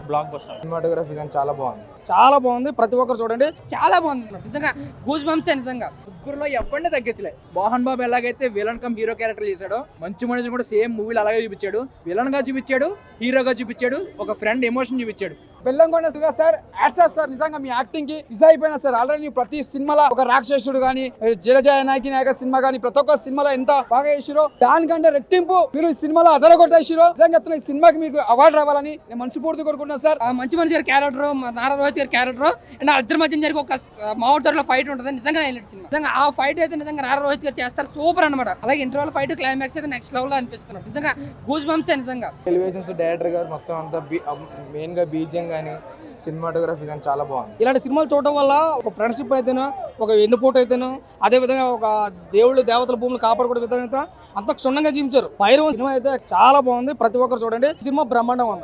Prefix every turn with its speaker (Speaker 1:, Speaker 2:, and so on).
Speaker 1: Block buster
Speaker 2: cinematography కానీ చాలా బాగుంది.
Speaker 3: చాలా బాగుంది. ప్రతి ఒక్కరు చూడండి.
Speaker 4: చాలా బాగుంది. నిజంగా గూస్ బంప్స్ నిజంగా.
Speaker 5: ముగ్గురులో ఎవరిని తగ్గించలే. మోహన్ బాబు ఎలాగైతే విలన్ కమ్ హీరో క్యారెక్టర్ చేశాడో, మంచి మనిషిని కూడా సేమ్ మూవీలో అలాగే చూపించాడు. విలన్ గా చూపించాడు, హీరోగా చూపించాడు, ఒక ఫ్రెండ్ ఎమోషన్ చూపించాడు.
Speaker 3: బెల్లంకొండ సార్ యాడ్సాప్ సార్, నిజంగా మీ యాక్టింగ్ కి ఫిదా అయిపోయినా సార్. ఆల్రెడీ ప్రతి సినిమాలో ఒక రాక్షసుడు కానీ, జలజయ నాయకి నాయక సినిమా కానీ, ప్రతి ఒక్క సినిమాలో ఎంత బాగా చేసిరో దానికంటే రెట్టింపు మీరు ఈ సినిమాలో అదరగొట్టేసిరో. నిజంగా ఈ సినిమాకి మీకు అవార్డు రావాలని నేను మనస్ఫూర్తి కోరుకుంటున్నాను సార్.
Speaker 4: మంచి మనిషి గారి క్యారెక్టర్, నారా రోహిత్ గారి క్యారెక్టర్ అండ్ ఇద్దరి మధ్య జరిగే ఒక మావోటర్లో ఫైట్ ఉంటుంది. నిజంగా హైలైట్ సినిమా. నిజంగా ఆ ఫైట్ అయితే నిజంగా నారా రోహిత్ గారు చేస్తారు. సూపర్ అనమాట. అలాగే ఇంటర్వల్ ఫైట్, క్లైమాక్స్ అయితే నెక్స్ట్ లెవెల్ అనిపిస్తున్నారు. నిజంగా గూస్ బంప్స్ నిజంగా.
Speaker 2: ఎలివేషన్స్ డైరెక్టర్ గారు మొత్తం అంతా మెయిన్ గా బీజియం కానీ సినిమాటోగ్రఫీ కానీ చాలా బాగుంది.
Speaker 3: ఇలాంటి సినిమాలు చూడటం వల్ల ఒక ఫ్రెండ్షిప్ అయితేనో, ఒక ఎన్నుపోటు అయితేనో, అదే విధంగా ఒక దేవుళ్ళు దేవతల భూములు కాపాడుకునే విధంగా అంత క్షుణ్ణంగా జీవించారు. భైరవం సినిమా అయితే చాలా బాగుంది. ప్రతి ఒక్కరు చూడండి. సినిమా బ్రహ్మాండం ఉంది.